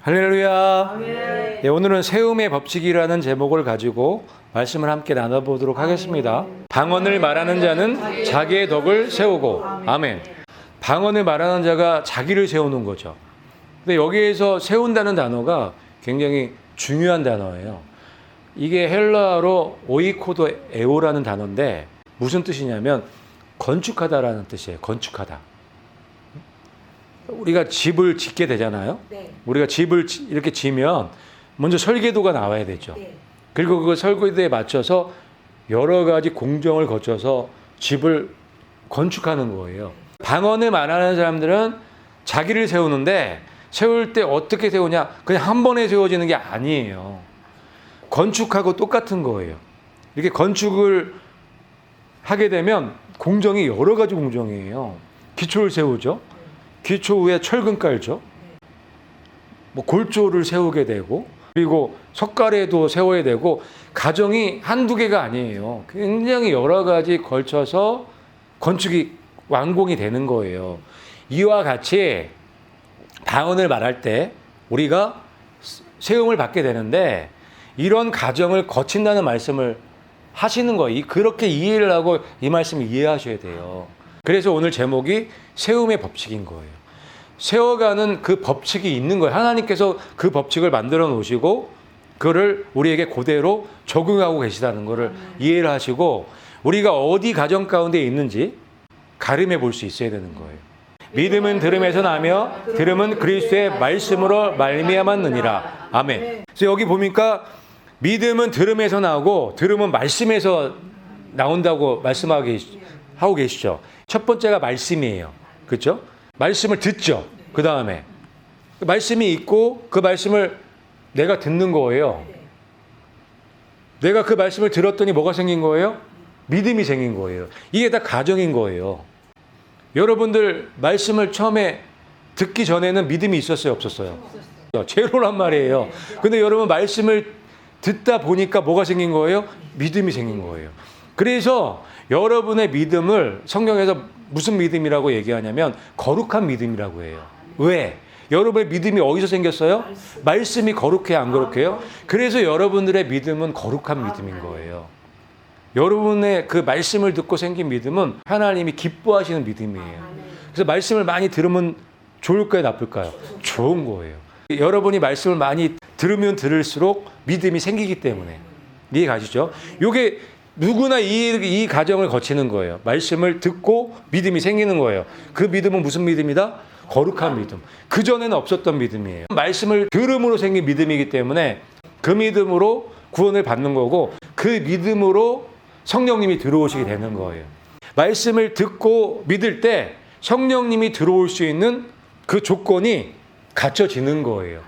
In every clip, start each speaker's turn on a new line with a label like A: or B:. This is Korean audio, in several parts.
A: 할렐루야.
B: 아멘.
A: 네, 오늘은 세움의 법칙이라는 제목을 가지고 말씀을 함께 나눠보도록 하겠습니다. 방언을 말하는 자는 자기의 덕을 세우고, 아멘. 방언을 말하는 자가 자기를 세우는 거죠. 근데 여기에서 세운다는 단어가 굉장히 중요한 단어예요. 이게 헬라어로 오이코도 에오라는 단어인데 무슨 뜻이냐면 건축하다라는 뜻이에요. 건축하다. 우리가 집을 짓게 되잖아요.
B: 네.
A: 우리가 집을 이렇게 지면 먼저 설계도가 나와야 되죠.
B: 네.
A: 그리고 그 설계도에 맞춰서 여러 가지 공정을 거쳐서 집을 건축하는 거예요. 방언을 말하는 사람들은 자기를 세우는데 세울 때 어떻게 세우냐? 그냥 한 번에 세워지는 게 아니에요. 건축하고 똑같은 거예요. 이렇게 건축을 하게 되면 공정이 여러 가지 공정이에요. 기초를 세우죠. 기초 위에 철근 깔죠. 뭐 골조를 세우게 되고 그리고 석가래도 세워야 되고 가정이 한두 개가 아니에요. 굉장히 여러 가지 걸쳐서 건축이 완공이 되는 거예요. 이와 같이 방언을 말할 때 우리가 세움을 받게 되는데 이런 과정을 거친다는 말씀을 하시는 거예요. 그렇게 이해를 하고 이 말씀을 이해하셔야 돼요. 그래서 오늘 제목이 세움의 법칙인 거예요. 세워가는 그 법칙이 있는 거예요. 하나님께서 그 법칙을 만들어 놓으시고 그거를 우리에게 그대로 적용하고 계시다는 것을 이해를 하시고 우리가 어디 가정 가운데 있는지 가늠해 볼 수 있어야 되는 거예요. 믿음은 들음에서 나며 들음은 그리스도의 말씀으로 말미암았느니라. 아멘. 그래서 여기 보니까 믿음은 들음에서 나오고 들음은 말씀에서 나온다고 말씀하고 계시죠. 첫 번째가 말씀이에요. 그렇죠? 말씀을 듣죠. 그 다음에 말씀이 있고 그 말씀을 내가 듣는 거예요. 내가 그 말씀을 들었더니 뭐가 생긴 거예요? 믿음이 생긴 거예요. 이게 다 가정인 거예요. 여러분들 말씀을 처음에 듣기 전에는 믿음이 있었어요? 없었어요? 제로란 말이에요. 근데 여러분 말씀을 듣다 보니까 뭐가 생긴 거예요? 믿음이 생긴 거예요. 그래서 여러분의 믿음을 성경에서 무슨 믿음이라고 얘기하냐면 거룩한 믿음이라고 해요. 왜? 여러분의 믿음이 어디서 생겼어요? 말씀이 거룩해요, 안 거룩해요? 그래서 여러분들의 믿음은 거룩한 믿음인 거예요. 여러분의 그 말씀을 듣고 생긴 믿음은 하나님이 기뻐하시는 믿음이에요. 그래서 말씀을 많이 들으면 좋을까요, 나쁠까요? 좋은 거예요. 여러분이 말씀을 많이 들으면 들을수록 믿음이 생기기 때문에. 이해 가시죠? 요게 누구나 이 과정을 거치는 거예요. 말씀을 듣고 믿음이 생기는 거예요. 그 믿음은 무슨 믿음이다? 거룩한 믿음. 그전에는 없었던 믿음이에요. 말씀을 들음으로 생긴 믿음이기 때문에 그 믿음으로 구원을 받는 거고 그 믿음으로 성령님이 들어오시게 되는 거예요. 말씀을 듣고 믿을 때 성령님이 들어올 수 있는 그 조건이 갖춰지는 거예요.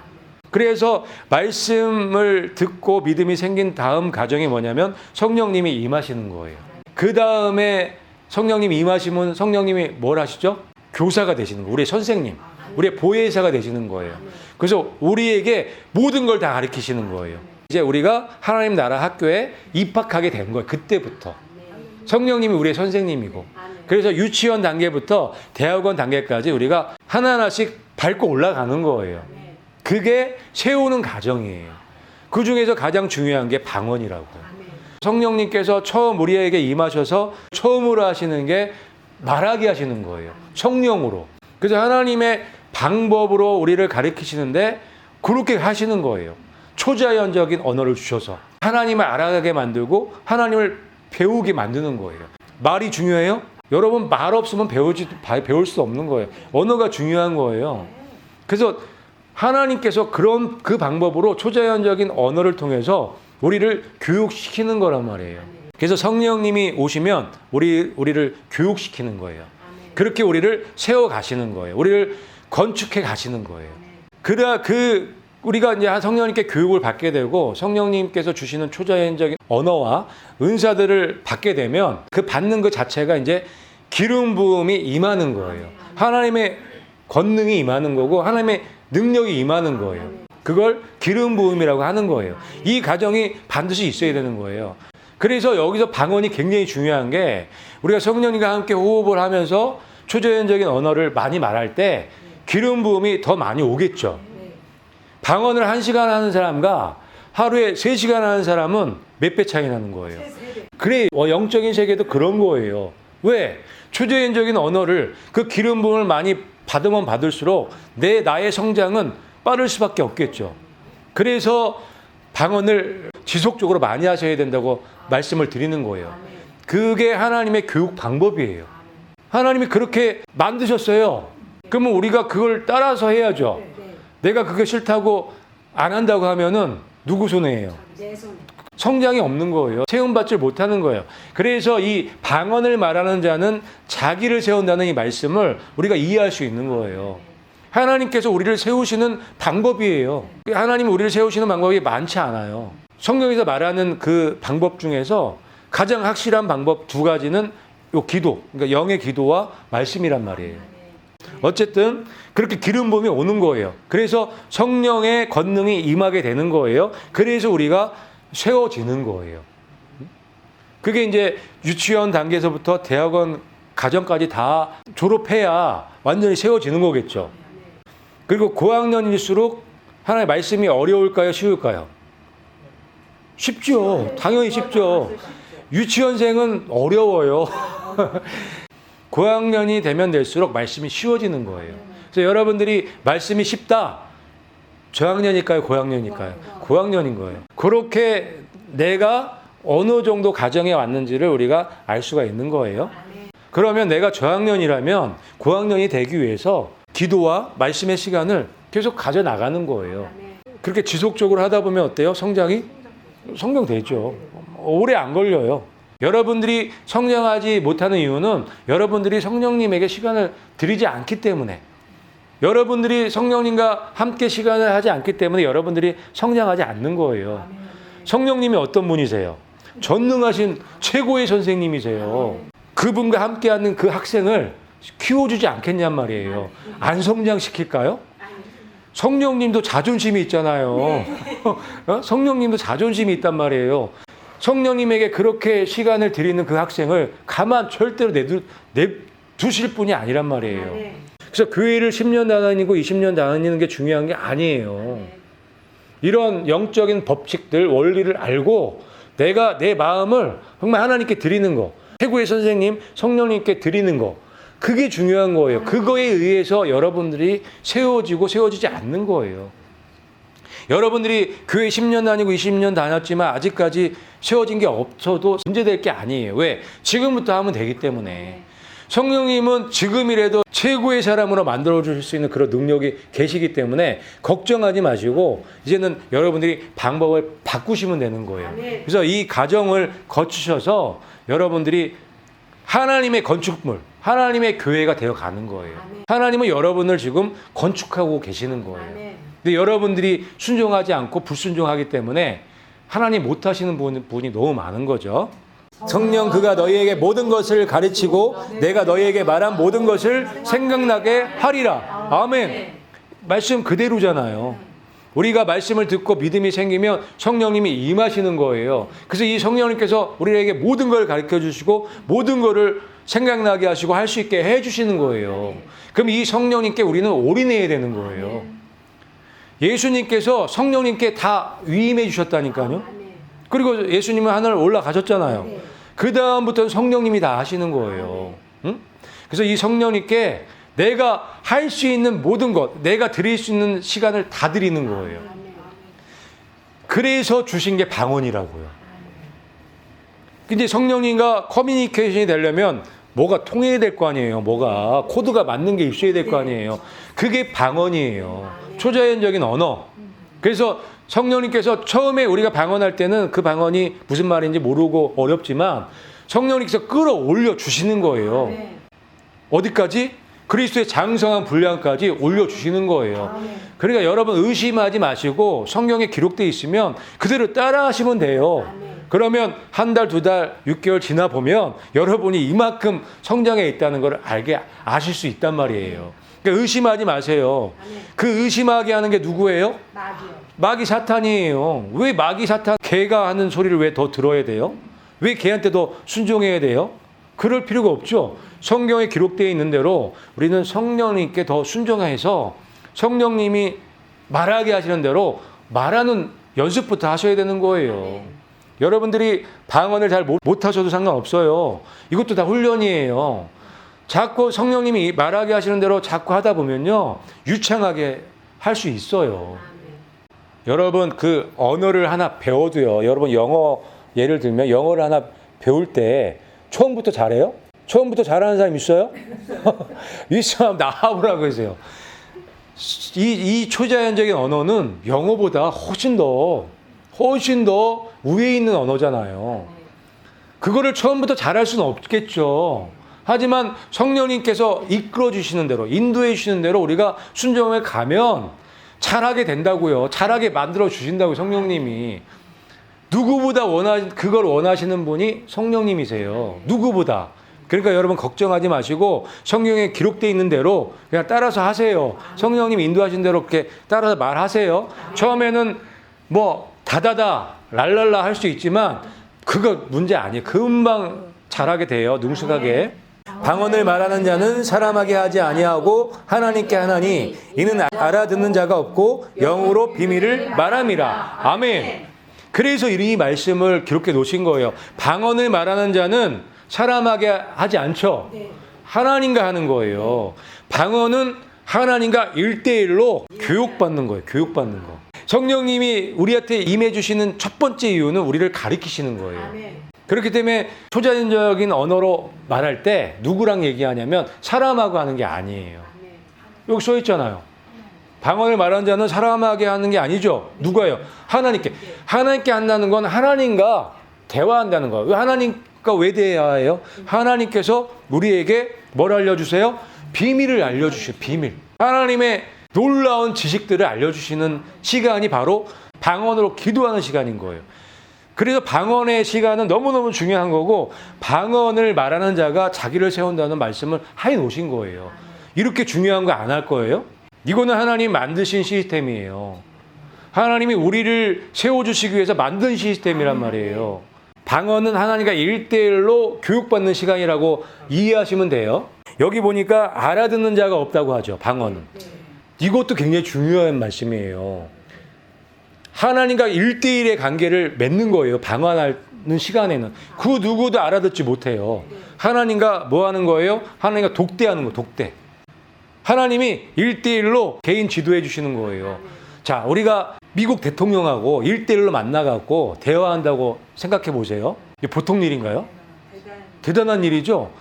A: 그래서 말씀을 듣고 믿음이 생긴 다음 과정이 뭐냐면 성령님이 임하시는 거예요. 그 다음에 성령님이 임하시면 성령님이 뭘 하시죠? 교사가 되시는 거예요. 우리의 선생님, 우리의 보혜사가 되시는 거예요. 그래서 우리에게 모든 걸 다 가르치시는 거예요. 이제 우리가 하나님 나라 학교에 입학하게 된 거예요. 그때부터. 성령님이 우리의 선생님이고 그래서 유치원 단계부터 대학원 단계까지 우리가 하나하나씩 밟고 올라가는 거예요. 그게 세우는 과정이에요. 그 중에서 가장 중요한 게 방언이라고요. 성령님께서 처음 우리에게 임하셔서 처음으로 하시는 게 말하게 하시는 거예요. 성령으로. 그래서 하나님의 방법으로 우리를 가르치시는데 그렇게 하시는 거예요. 초자연적인 언어를 주셔서 하나님을 알아가게 만들고 하나님을 배우게 만드는 거예요. 말이 중요해요? 여러분 말 없으면 배울 수 없는 거예요. 언어가 중요한 거예요. 그래서 하나님께서 그 방법으로 초자연적인 언어를 통해서 우리를 교육시키는 거란 말이에요. 그래서 성령님이 오시면 우리를 교육시키는 거예요. 그렇게 우리를 세워 가시는 거예요. 우리를 건축해 가시는 거예요. 우리가 이제 성령님께 교육을 받게 되고 성령님께서 주시는 초자연적인 언어와 은사들을 받게 되면 그 받는 것 자체가 이제 기름 부음이 임하는 거예요. 하나님의 권능이 임하는 거고 하나님의 능력이 임하는 거예요. 그걸 기름 부음이라고 하는 거예요. 이 과정이 반드시 있어야 되는 거예요. 그래서 여기서 방언이 굉장히 중요한 게 우리가 성령님과 함께 호흡을 하면서 초자연적인 언어를 많이 말할 때 기름 부음이 더 많이 오겠죠. 방언을 1시간 하는 사람과 하루에 3시간 하는 사람은 몇 배 차이 나는 거예요. 그래, 영적인 세계도 그런 거예요. 왜? 초자연적인 언어를 그 기름 부음을 많이 받으면 받을수록 나의 성장은 빠를 수밖에 없겠죠. 그래서 방언을 지속적으로 많이 하셔야 된다고 말씀을 드리는 거예요. 그게 하나님의 교육 방법이에요. 하나님이 그렇게 만드셨어요. 그러면 우리가 그걸 따라서 해야죠. 내가 그게 싫다고 안 한다고 하면은 누구 손해예요? 성장이 없는 거예요. 세움받지 못하는 거예요. 그래서 이 방언을 말하는 자는 자기를 세운다는 이 말씀을 우리가 이해할 수 있는 거예요. 하나님께서 우리를 세우시는 방법이에요. 하나님이 우리를 세우시는 방법이 많지 않아요. 성경에서 말하는 그 방법 중에서 가장 확실한 방법 2가지는 요 기도, 그러니까 영의 기도와 말씀이란 말이에요. 어쨌든 그렇게 기름 부음이 오는 거예요. 그래서 성령의 권능이 임하게 되는 거예요. 그래서 우리가 세워지는 거예요. 그게 이제 유치원 단계에서부터 대학원 가정까지 다 졸업해야 완전히 세워지는 거겠죠. 그리고 고학년일수록 하나님의 말씀이 어려울까요? 쉬울까요? 쉽죠. 당연히 쉽죠. 유치원생은 어려워요. 고학년이 되면 될수록 말씀이 쉬워지는 거예요. 그래서 여러분들이 말씀이 쉽다. 저학년일까요? 고학년일까요? 고학년인 거예요. 그렇게 내가 어느 정도 가정에 왔는지를 우리가 알 수가 있는 거예요. 그러면 내가 저학년이라면 고학년이 되기 위해서 기도와 말씀의 시간을 계속 가져나가는 거예요. 그렇게 지속적으로 하다 보면 어때요? 성장이? 성장되죠. 오래 안 걸려요. 여러분들이 성장하지 못하는 이유는 여러분들이 성령님에게 시간을 드리지 않기 때문에, 여러분들이 성령님과 함께 시간을 하지 않기 때문에 여러분들이 성장하지 않는 거예요. 성령님이 어떤 분이세요? 전능하신 최고의 선생님이세요. 그분과 함께하는 그 학생을 키워주지 않겠냔 말이에요. 안 성장시킬까요? 성령님도 자존심이 있잖아요. 성령님도 자존심이 있단 말이에요. 성령님에게 그렇게 시간을 드리는 그 학생을 가만 절대로 내두실 분이 아니란 말이에요. 그래서 교회를 10년 다니고 20년 다니는 게 중요한 게 아니에요. 이런 영적인 법칙들, 원리를 알고 내가 내 마음을 정말 하나님께 드리는 거, 최고의 선생님, 성령님께 드리는 거, 그게 중요한 거예요. 그거에 의해서 여러분들이 세워지고 세워지지 않는 거예요. 여러분들이 교회 10년 다니고 20년 다녔지만 아직까지 세워진 게 없어도 문제될 게 아니에요. 왜? 지금부터 하면 되기 때문에. 성령님은 지금이라도 최고의 사람으로 만들어줄 수 있는 그런 능력이 계시기 때문에 걱정하지 마시고 이제는 여러분들이 방법을 바꾸시면 되는 거예요. 그래서 이 과정을 거치셔서 여러분들이 하나님의 건축물, 하나님의 교회가 되어가는 거예요. 하나님은 여러분을 지금 건축하고 계시는 거예요. 근데 여러분들이 순종하지 않고 불순종하기 때문에 하나님 못하시는 분이 너무 많은 거죠. 성령 그가 너희에게 모든 것을 가르치고 내가 너희에게 말한 모든 것을 생각나게 하리라. 아멘. 말씀 그대로잖아요. 우리가 말씀을 듣고 믿음이 생기면 성령님이 임하시는 거예요. 그래서 이 성령님께서 우리에게 모든 걸 가르쳐 주시고 모든 거를 생각나게 하시고 할 수 있게 해 주시는 거예요. 그럼 이 성령님께 우리는 올인해야 되는 거예요. 예수님께서 성령님께 다 위임해 주셨다니까요. 그리고 예수님은 하늘 올라가셨잖아요. 그 다음부터는 성령님이 다 하시는 거예요. 응? 그래서 이 성령님께 내가 할 수 있는 모든 것, 내가 드릴 수 있는 시간을 다 드리는 거예요. 그래서 주신 게 방언이라고요. 근데 성령님과 커뮤니케이션이 되려면 뭐가 통해야 될 거 아니에요. 뭐가 코드가 맞는 게 있어야 될 거 아니에요. 그게 방언이에요. 초자연적인 언어. 그래서 성령님께서 처음에 우리가 방언할 때는 그 방언이 무슨 말인지 모르고 어렵지만 성령님께서 끌어올려 주시는 거예요. 어디까지? 그리스도의 장성한 분량까지 올려주시는 거예요. 그러니까 여러분 의심하지 마시고 성경에 기록되어 있으면 그대로 따라 하시면 돼요. 그러면 한 달, 2달, 6개월 지나 보면 여러분이 이만큼 성장해 있다는 걸 아실 수 있단 말이에요. 그러니까 의심하지 마세요. 그 의심하게 하는 게 누구예요? 마귀 사탄이에요. 왜 마귀 사탄, 개가 하는 소리를 왜 더 들어야 돼요? 왜 개한테 더 순종해야 돼요? 그럴 필요가 없죠. 성경에 기록되어 있는 대로 우리는 성령님께 더 순종해서 성령님이 말하게 하시는 대로 말하는 연습부터 하셔야 되는 거예요. 여러분들이 방언을 잘 못하셔도 상관없어요. 이것도 다 훈련이에요. 자꾸 성령님이 말하게 하시는 대로 자꾸 하다 보면요, 유창하게 할 수 있어요. 여러분, 그 언어를 하나 배워도요, 여러분 영어 예를 들면 영어를 하나 배울 때 처음부터 잘해요? 처음부터 잘하는 사람 있어요? 있으면 나와보라고 하세요. 이 초자연적인 언어는 영어보다 훨씬 더 위에 있는 언어잖아요. 그거를 처음부터 잘할 수는 없겠죠. 하지만 성령님께서 이끌어 주시는 대로, 인도해 주시는 대로 우리가 순종해 가면 잘하게 된다고요. 잘하게 만들어 주신다고요, 성령님이. 누구보다 그걸 원하시는 분이 성령님이세요. 누구보다. 그러니까 여러분 걱정하지 마시고 성경에 기록되어 있는 대로 그냥 따라서 하세요. 성령님 인도하신 대로 그렇게 따라서 말하세요. 처음에는 뭐 다다다 랄랄라 할 수 있지만 그거 문제 아니에요. 금방 잘하게 돼요. 능숙하게. 방언을 말하는 자는 사람에게 하지 아니하고 하나님께 하나니 이는 알아듣는 자가 없고 영으로 비밀을 말함이라. 아멘. 그래서 이 말씀을 기록해 놓으신 거예요. 방언을 말하는 자는 사람에게 하지 않죠. 하나님과 하는 거예요. 방언은 하나님과 1대1로 교육받는 거예요. 교육받는 거. 성령님이 우리한테 임해 주시는 첫 번째 이유는 우리를 가르치시는 거예요. 그렇기 때문에 초자연적인 언어로 말할 때 누구랑 얘기하냐면 사람하고 하는 게 아니에요. 여기 써 있잖아요. 방언을 말하는 자는 사람에게 하는 게 아니죠. 누가요? 하나님께. 하나님께 한다는 건 하나님과 대화한다는 거예요. 왜 하나님과 왜 대화해요? 하나님께서 우리에게 뭘 알려주세요? 비밀을 알려주세요. 비밀. 하나님의 놀라운 지식들을 알려주시는 시간이 바로 방언으로 기도하는 시간인 거예요. 그래서 방언의 시간은 너무너무 중요한 거고 방언을 말하는 자가 자기를 세운다는 말씀을 해 놓으신 거예요. 이렇게 중요한 거 안 할 거예요? 이거는 하나님 만드신 시스템이에요. 하나님이 우리를 세워주시기 위해서 만든 시스템이란 말이에요. 방언은 하나님과 1대1로 교육받는 시간이라고 이해하시면 돼요. 여기 보니까 알아듣는 자가 없다고 하죠. 방언은. 이것도 굉장히 중요한 말씀이에요. 하나님과 1대1의 관계를 맺는 거예요. 방언하는 시간에는. 그 누구도 알아듣지 못해요. 하나님과 뭐 하는 거예요? 하나님과 독대하는 거, 독대. 하나님이 1대1로 개인 지도해 주시는 거예요. 자, 우리가 미국 대통령하고 1대1로 만나갖고 대화한다고 생각해 보세요. 이게 보통 일인가요? 대단한 일이죠?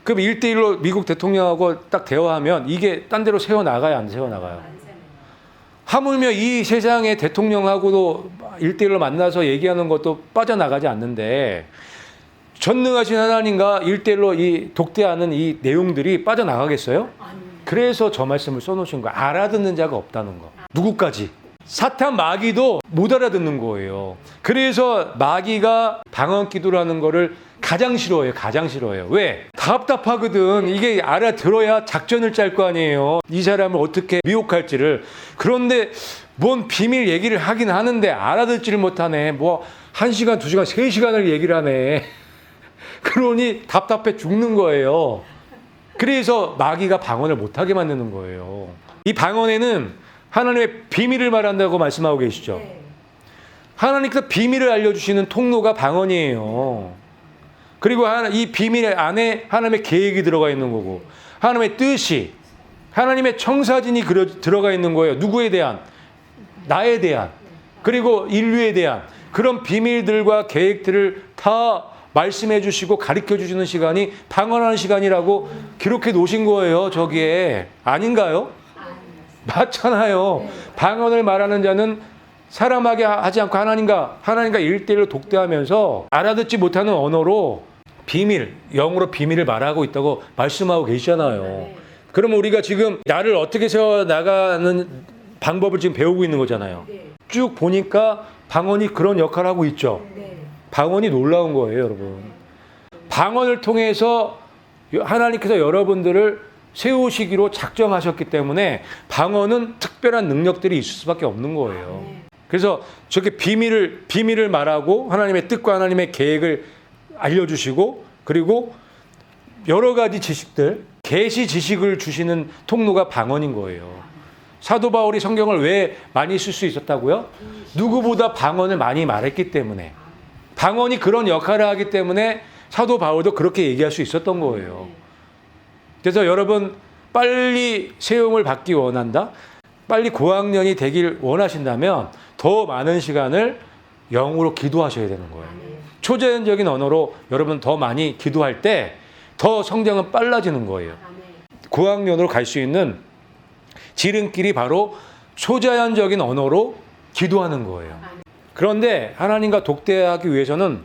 A: 그럼 1대1로 미국 대통령하고 딱 대화하면 이게 딴 데로 세워나가요? 안 세워나가요? 하물며 이 세상의 대통령하고도 1대1로 만나서 얘기하는 것도 빠져나가지 않는데 전능하신 하나님과 1대1로 이 독대하는 이 내용들이 빠져나가겠어요? 그래서 저 말씀을 써놓으신 거예요. 알아듣는 자가 없다는 거. 누구까지? 사탄 마귀도 못 알아듣는 거예요. 그래서 마귀가 방언 기도라는 거를 가장 싫어해요. 가장 싫어해요. 왜? 답답하거든. 이게 알아들어야 작전을 짤 거 아니에요. 이 사람을 어떻게 미혹할지를. 그런데 뭔 비밀 얘기를 하긴 하는데 알아듣지를 못하네. 뭐 1시간, 2시간, 3시간을 얘기를 하네. 그러니 답답해 죽는 거예요. 그래서 마귀가 방언을 못하게 만드는 거예요. 이 방언에는 하나님의 비밀을 말한다고 말씀하고 계시죠. 하나님께서 비밀을 알려주시는 통로가 방언이에요. 그리고 이 비밀 안에 하나님의 계획이 들어가 있는 거고 하나님의 뜻이, 하나님의 청사진이 들어가 있는 거예요. 누구에 대한? 나에 대한, 그리고 인류에 대한 그런 비밀들과 계획들을 다 말씀해 주시고 가르쳐 주시는 시간이 방언하는 시간이라고 기록해 놓으신 거예요. 저기에. 아닌가요? 맞잖아요. 방언을 말하는 자는 사람에게 하지 않고 하나님과 1대1로 독대하면서 알아듣지 못하는 언어로 비밀, 영으로 비밀을 말하고 있다고 말씀하고 계시잖아요. 그럼 우리가 지금 나를 어떻게 세워나가는 방법을 지금 배우고 있는 거잖아요. 쭉 보니까 방언이 그런 역할을 하고 있죠. 방언이 놀라운 거예요, 여러분. 방언을 통해서 하나님께서 여러분들을 세우시기로 작정하셨기 때문에 방언은 특별한 능력들이 있을 수밖에 없는 거예요. 그래서 저렇게 비밀을 말하고 하나님의 뜻과 하나님의 계획을 알려주시고 그리고 여러 가지 지식들, 계시 지식을 주시는 통로가 방언인 거예요. 사도 바울이 성경을 왜 많이 쓸 수 있었다고요? 누구보다 방언을 많이 말했기 때문에. 방언이 그런 역할을 하기 때문에 사도 바울도 그렇게 얘기할 수 있었던 거예요. 그래서 여러분 빨리 세움을 받기 원한다? 빨리 고학년이 되길 원하신다면 더 많은 시간을 영으로 기도하셔야 되는 거예요. 초자연적인 언어로 여러분 더 많이 기도할 때 더 성장은 빨라지는 거예요. 고학년으로 갈 수 있는 지름길이 바로 초자연적인 언어로 기도하는 거예요. 그런데 하나님과 독대하기 위해서는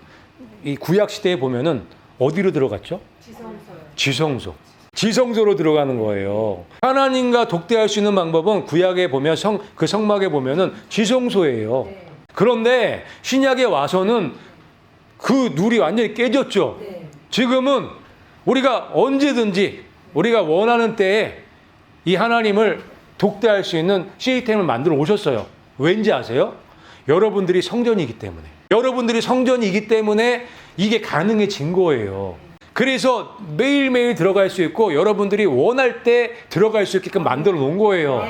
A: 이 구약 시대에 보면은 어디로 들어갔죠? 지성소. 지성소로 들어가는 거예요. 하나님과 독대할 수 있는 방법은 구약에 보면 그 성막에 보면은 지성소예요. 그런데 신약에 와서는 그 룰이 완전히 깨졌죠. 지금은 우리가 언제든지 우리가 원하는 때에 이 하나님을 독대할 수 있는 시스템을 만들어 오셨어요. 왠지 아세요? 여러분들이 성전이기 때문에. 여러분들이 성전이기 때문에 이게 가능해진 거예요. 그래서 매일매일 들어갈 수 있고 여러분들이 원할 때 들어갈 수 있게끔 만들어 놓은 거예요.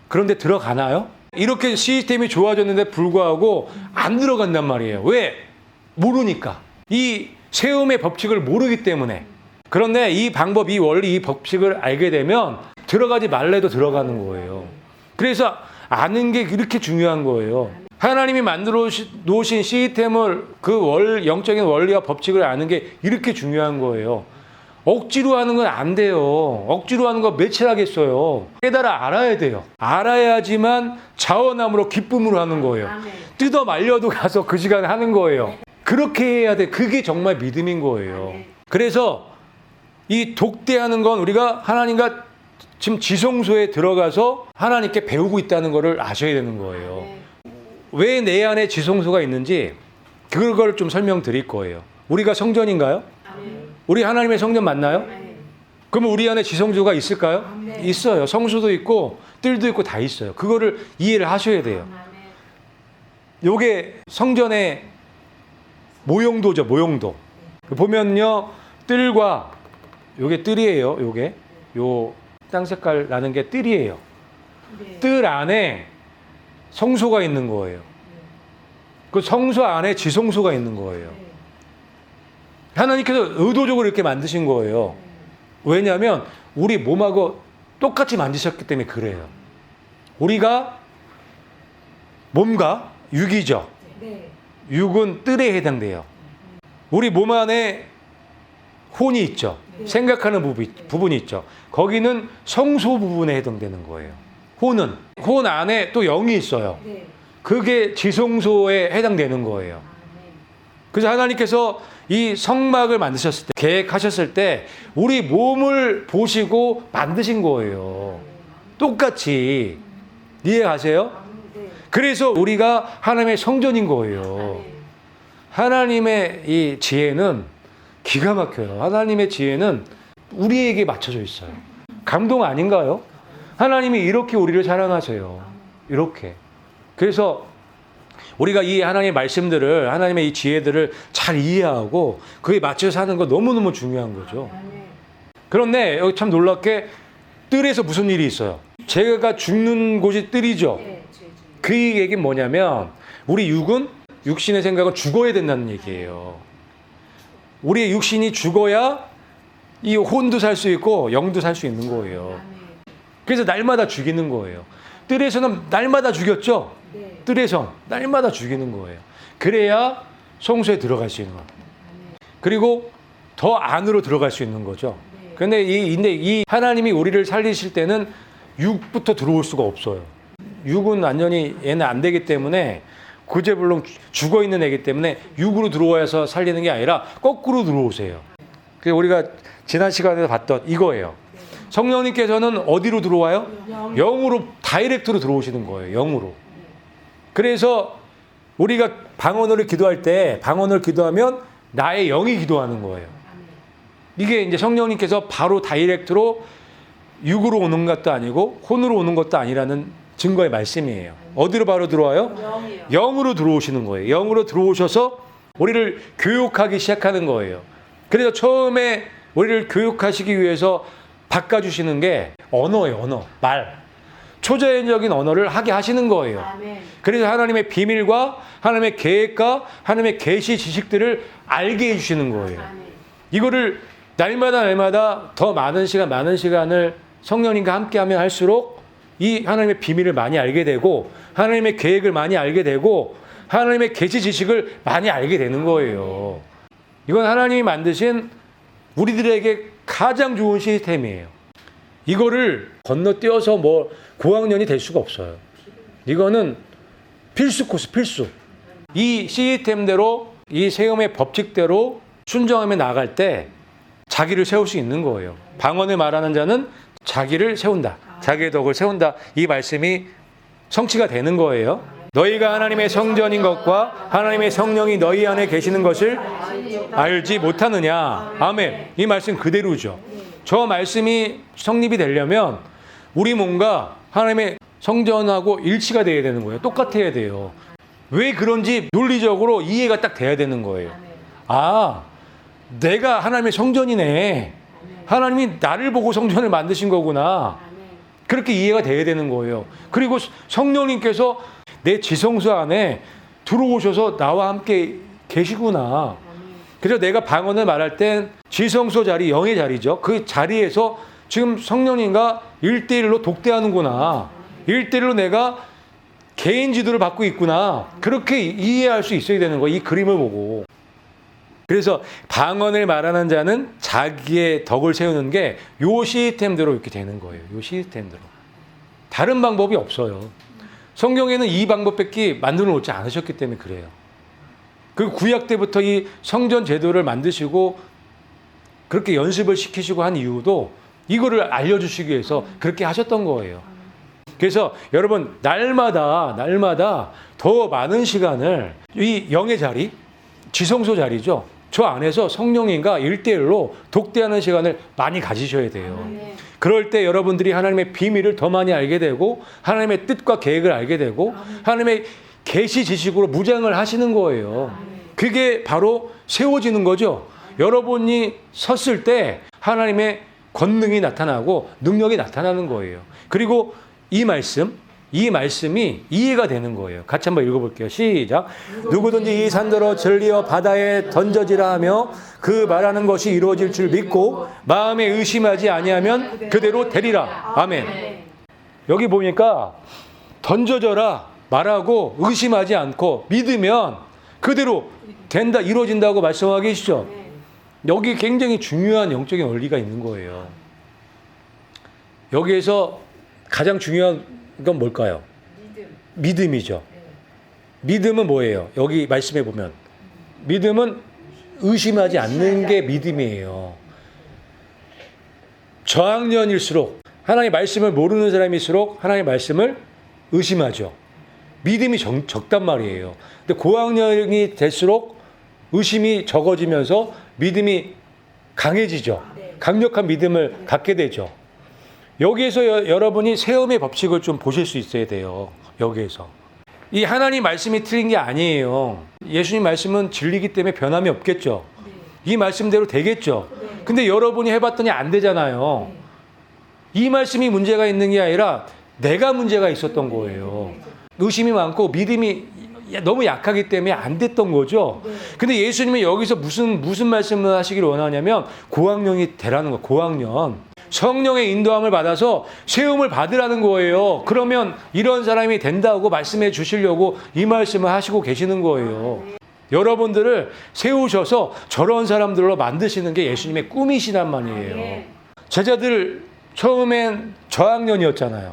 A: 그런데 들어가나요? 이렇게 시스템이 좋아졌는데 불구하고 안 들어간단 말이에요. 왜? 모르니까. 이 세움의 법칙을 모르기 때문에. 그런데 이 방법, 이 원리, 이 법칙을 알게 되면 들어가지 말래도 들어가는 거예요. 그래서 아는 게 이렇게 중요한 거예요. 하나님이 만들어 놓으신 시스템을 그 영적인 원리와 법칙을 아는 게 이렇게 중요한 거예요. 억지로 하는 건 안 돼요. 억지로 하는 거 며칠 하겠어요. 깨달아 알아야 돼요. 알아야지만 자원함으로 기쁨으로 하는 거예요. 뜯어 말려도 가서 그 시간에 하는 거예요. 그렇게 해야 돼. 그게 정말 믿음인 거예요. 그래서 이 독대하는 건 우리가 하나님과 지금 지성소에 들어가서 하나님께 배우고 있다는 것을 아셔야 되는 거예요. 왜 내 안에 지성소가 있는지 그걸 좀 설명드릴 거예요. 우리가 성전인가요? 우리 하나님의 성전 맞나요? 그러면 우리 안에 지성소가 있을까요? 있어요. 성수도 있고 뜰도 있고 다 있어요. 그거를 이해를 하셔야 돼요. 요게 성전의 모형도죠. 모형도. 보면요. 뜰과 요게 뜰이에요. 요게 요 땅 색깔 나는 게 뜰이에요. 뜰 안에 성소가 있는 거예요. 그 성소 안에 지성소가 있는 거예요. 하나님께서 의도적으로 이렇게 만드신 거예요. 왜냐하면 우리 몸하고 똑같이 만드셨기 때문에 그래요. 우리가 몸과 육이죠. 육은 뜰에 해당돼요. 우리 몸 안에 혼이 있죠. 생각하는 부분이 있죠. 거기는 성소 부분에 해당되는 거예요. 혼 안에 또 영이 있어요. 그게 지성소에 해당되는 거예요. 그래서 하나님께서 이 성막을 만드셨을 때, 계획하셨을 때 우리 몸을 보시고 만드신 거예요. 똑같이. 이해가세요? 그래서 우리가 하나님의 성전인 거예요. 하나님의 이 지혜는 기가 막혀요. 하나님의 지혜는 우리에게 맞춰져 있어요. 감동 아닌가요? 하나님이 이렇게 우리를 사랑하세요. 이렇게. 그래서 우리가 이 하나님의 말씀들을, 하나님의 이 지혜들을 잘 이해하고 그에 맞춰서 사는 거 너무너무 중요한 거죠. 그런데 여기 참 놀랍게 뜰에서 무슨 일이 있어요? 제가 죽는 곳이 뜰이죠. 그 얘기는 뭐냐면 우리 육신의 생각은 죽어야 된다는 얘기예요. 우리의 육신이 죽어야 이 혼도 살 수 있고 영도 살 수 있는 거예요. 그래서 날마다 죽이는 거예요. 뜰에서는 날마다 죽였죠? 뜰에서 날마다 죽이는 거예요. 그래야 성소에 들어갈 수 있는 거예요. 그리고 더 안으로 들어갈 수 있는 거죠. 근데 이 하나님이 우리를 살리실 때는 육부터 들어올 수가 없어요. 육은 완전히 얘는 안 되기 때문에 구제불능 죽어 있는 애기 때문에 육으로 들어와서 살리는 게 아니라 거꾸로 들어오세요. 그래서 우리가 지난 시간에 봤던 이거예요. 성령님께서는 어디로 들어와요? 영으로 다이렉트로 들어오시는 거예요. 영으로. 그래서 우리가 방언으로 기도할 때 방언을 기도하면 나의 영이 기도하는 거예요. 이게 이제 성령님께서 바로 다이렉트로 육으로 오는 것도 아니고 혼으로 오는 것도 아니라는 증거의 말씀이에요. 어디로 바로 들어와요? 영으로 들어오시는 거예요. 영으로 들어오셔서 우리를 교육하기 시작하는 거예요. 그래서 처음에 우리를 교육하시기 위해서 바꿔주시는 게 언어예요. 언어, 말. 초자연적인 언어를 하게 하시는 거예요.
B: 아멘.
A: 그래서 하나님의 비밀과 하나님의 계획과 하나님의 계시 지식들을 알게 해주시는 거예요.
B: 아멘.
A: 이거를 날마다 더 많은 시간을 성령님과 함께하면 할수록 이 하나님의 비밀을 많이 알게 되고 하나님의 계획을 많이 알게 되고 하나님의 계시 지식을 많이 알게 되는 거예요. 이건 하나님이 만드신 우리들에게 가장 좋은 시스템이에요. 이거를 건너뛰어서 뭐 고학년이 될 수가 없어요. 이거는 필수 코스, 필수. 이 시스템대로, 이 세움의 법칙대로 순종하며 나갈 때 자기를 세울 수 있는 거예요. 방언을 말하는 자는 자기를 세운다. 자기의 덕을 세운다. 이 말씀이 성취가 되는 거예요. 너희가 하나님의 성전인 것과 하나님의 성령이 너희 안에 계시는 것을 알지 못하느냐. 아멘. 이 말씀 그대로죠. 저 말씀이 성립이 되려면 우리 몸과 하나님의 성전하고 일치가 돼야 되는 거예요. 똑같아야 돼요. 왜 그런지 논리적으로 이해가 딱 돼야 되는 거예요. 아, 내가 하나님의 성전이네. 하나님이 나를 보고 성전을 만드신 거구나. 그렇게 이해가 돼야 되는 거예요. 그리고 성령님께서 내 지성소 안에 들어오셔서 나와 함께 계시구나. 그래서 내가 방언을 말할 땐 지성소 자리, 영의 자리죠. 그 자리에서 지금 성령님과 1대1로 독대하는구나. 1대1로 내가 개인 지도를 받고 있구나. 그렇게 이해할 수 있어야 되는 거예요. 이 그림을 보고. 그래서 방언을 말하는 자는 자기의 덕을 세우는 게 요 시스템대로 이렇게 되는 거예요. 요 시스템대로. 다른 방법이 없어요. 성경에는 이 방법밖에 만들어 놓지 않으셨기 때문에 그래요. 그 구약 때부터 이 성전 제도를 만드시고 그렇게 연습을 시키시고 한 이유도 이거를 알려주시기 위해서 그렇게 하셨던 거예요. 그래서 여러분 날마다 더 많은 시간을 이 영의 자리, 지성소 자리죠. 저 안에서 성령님과 1대1로 독대하는 시간을 많이 가지셔야 돼요. 그럴 때 여러분들이 하나님의 비밀을 더 많이 알게 되고 하나님의 뜻과 계획을 알게 되고 하나님의 계시 지식으로 무장을 하시는 거예요. 그게 바로 세워지는 거죠. 여러분이 섰을 때 하나님의 권능이 나타나고 능력이 나타나는 거예요. 그리고 이 말씀이 이해가 되는 거예요. 같이 한번 읽어볼게요. 시작. 누구든지 이 산더러 진리어 바다에 던져지라 하며 그 말하는 것이 이루어질 줄 믿고 마음에 의심하지 아니하면 그대로 되리라. 아멘. 여기 보니까 던져져라 말하고 의심하지 않고 믿으면 그대로 된다, 이루어진다고 말씀하고 계시죠. 여기 굉장히 중요한 영적인 원리가 있는 거예요. 여기에서 가장 중요한 건 뭘까요? 믿음이죠. 믿음은 뭐예요? 여기 말씀해 보면 믿음은 의심하지 않는 게 믿음이에요. 저학년일수록 하나님의 말씀을 모르는 사람일수록 하나님의 말씀을 의심하죠. 믿음이 적단 말이에요. 근데 고학년이 될수록 의심이 적어지면서 믿음이 강해지죠. 강력한 믿음을 갖게 되죠. 여기에서 여러분이 세움의 법칙을 좀 보실 수 있어야 돼요. 여기에서. 이 하나님 말씀이 틀린 게 아니에요. 예수님 말씀은 진리이기 때문에 변함이 없겠죠. 이 말씀대로 되겠죠. 근데 여러분이 해봤더니 안 되잖아요. 이 말씀이 문제가 있는 게 아니라 내가 문제가 있었던 거예요. 의심이 많고 믿음이 너무 약하기 때문에 안 됐던 거죠. 근데 예수님은 여기서 무슨 말씀을 하시기를 원하냐면 고학년이 되라는 거예요. 고학년. 성령의 인도함을 받아서 세움을 받으라는 거예요. 그러면 이런 사람이 된다고 말씀해 주시려고 이 말씀을 하시고 계시는 거예요. 여러분들을 세우셔서 저런 사람들로 만드시는 게 예수님의 꿈이시단 말이에요. 제자들 처음엔 저학년이었잖아요.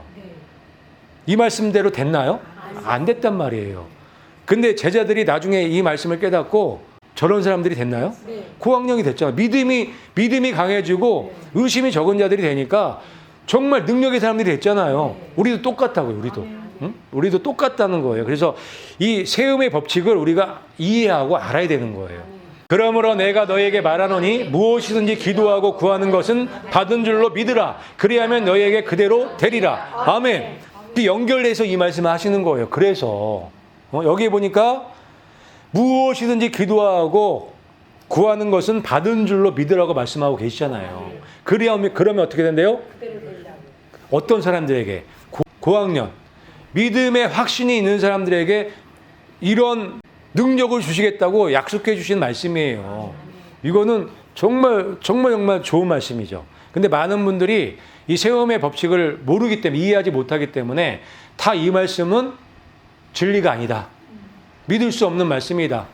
A: 이 말씀대로 됐나요? 안 됐단 말이에요. 근데 제자들이 나중에 이 말씀을 깨닫고 저런 사람들이 됐나요? 고학년이 됐잖아요. 믿음이 강해지고 의심이 적은 자들이 되니까 정말 능력의 사람들이 됐잖아요. 우리도 똑같다고요. 우리도. 응? 우리도 똑같다는 거예요. 그래서 이 세움의 법칙을 우리가 이해하고 알아야 되는 거예요. 그러므로 내가 너에게 말하노니 무엇이든지 기도하고 구하는 것은 받은 줄로 믿으라. 그리하면 너에게 그대로 되리라. 아멘. 연결해서 이 말씀을 하시는 거예요. 그래서 여기 보니까 무엇이든지 기도하고 구하는 것은 받은 줄로 믿으라고 말씀하고 계시잖아요. 그러면 어떻게 된대요? 어떤 사람들에게? 고학년, 믿음의 확신이 있는 사람들에게 이런 능력을 주시겠다고 약속해 주신 말씀이에요. 이거는 정말 좋은 말씀이죠. 근데 많은 분들이 이 세움의 법칙을 모르기 때문에, 이해하지 못하기 때문에 다 이 말씀은 진리가 아니다, 믿을 수 없는 말씀이다,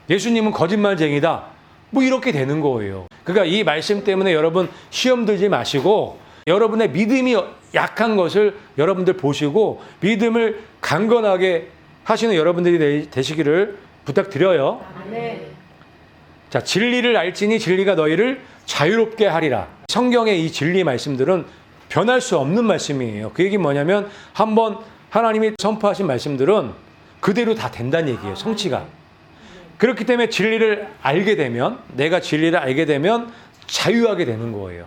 A: 예수님은 거짓말쟁이다, 뭐 이렇게 되는 거예요. 그러니까 이 말씀 때문에 여러분 시험 들지 마시고, 여러분의 믿음이 약한 것을 여러분들 보시고 믿음을 강건하게 하시는 여러분들이 되시기를 부탁드려요. 자, 진리를 알지니 진리가 너희를 자유롭게 하리라. 성경의 이 진리 말씀들은 변할 수 없는 말씀이에요. 그 얘기는 뭐냐면 한번 하나님이 선포하신 말씀들은 그대로 다 된다는 얘기예요. 성취가. 그렇기 때문에 진리를 알게 되면, 내가 진리를 알게 되면 자유하게 되는 거예요.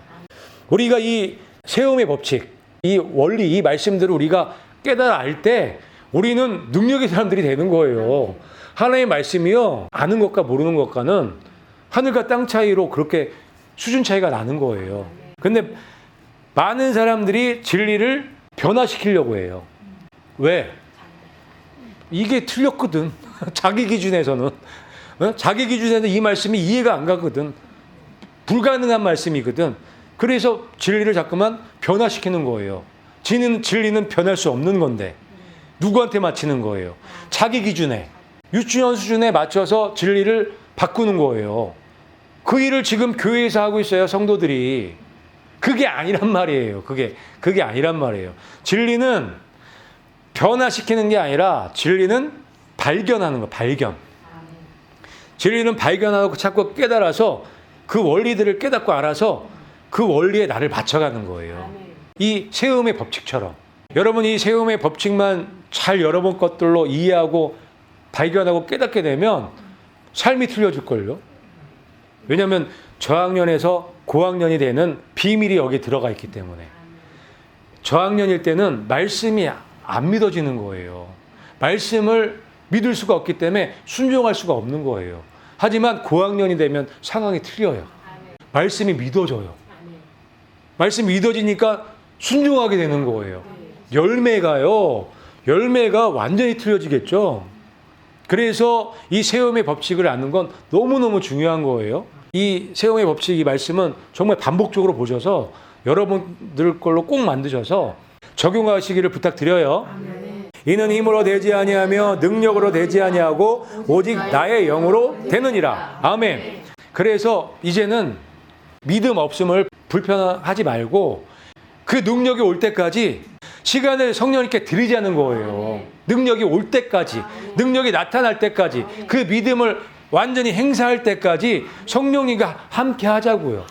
A: 우리가 이 세움의 법칙, 이 원리, 이 말씀들을 우리가 깨달아 알 때 우리는 능력의 사람들이 되는 거예요. 하나님의 말씀이요, 아는 것과 모르는 것과는 하늘과 땅 차이로 그렇게 수준 차이가 나는 거예요. 근데 많은 사람들이 진리를 변화시키려고 해요. 왜? 이게 틀렸거든. 자기 기준에서는. 자기 기준에는 이 말씀이 이해가 안 가거든. 불가능한 말씀이거든. 그래서 진리를 자꾸만 변화시키는 거예요. 진리는 변할 수 없는 건데 누구한테 맞추는 거예요? 자기 기준에, 유치원 수준에 맞춰서 진리를 바꾸는 거예요. 그 일을 지금 교회에서 하고 있어요, 성도들이. 그게 아니란 말이에요. 그게 아니란 말이에요. 진리는 변화시키는 게 아니라 진리는 발견하는 거, 발견. 진리는 발견하고 자꾸 깨달아서 그 원리들을 깨닫고 알아서 그 원리에 나를 맞춰가는 거예요. 이 세움의 법칙처럼. 여러분 이 세움의 법칙만 잘 여러분 것들로 이해하고 발견하고 깨닫게 되면 삶이 틀려질걸요. 왜냐하면 저학년에서 고학년이 되는 비밀이 여기 들어가 있기 때문에. 저학년일 때는 말씀이 안 믿어지는 거예요. 말씀을 믿을 수가 없기 때문에 순종할 수가 없는 거예요. 하지만 고학년이 되면 상황이 틀려요. 말씀이 믿어져요. 말씀이 믿어지니까 순종하게 되는 거예요. 열매가 완전히 틀려지겠죠. 그래서 이 세움의 법칙을 아는 건 너무너무 중요한 거예요. 이 세움의 법칙, 이 말씀은 정말 반복적으로 보셔서 여러분들 걸로 꼭 만드셔서 적용하시기를 부탁드려요. 이는 힘으로 되지 아니하며 능력으로 되지 아니하고 오직 나의 영으로 되느니라. 아멘. 그래서 이제는 믿음 없음을 불편하지 말고 그 능력이 올 때까지 시간을 성령님께 드리자는 거예요. 능력이 올 때까지, 능력이 나타날 때까지, 그 믿음을 완전히 행사할 때까지 성령님과 함께 하자고요.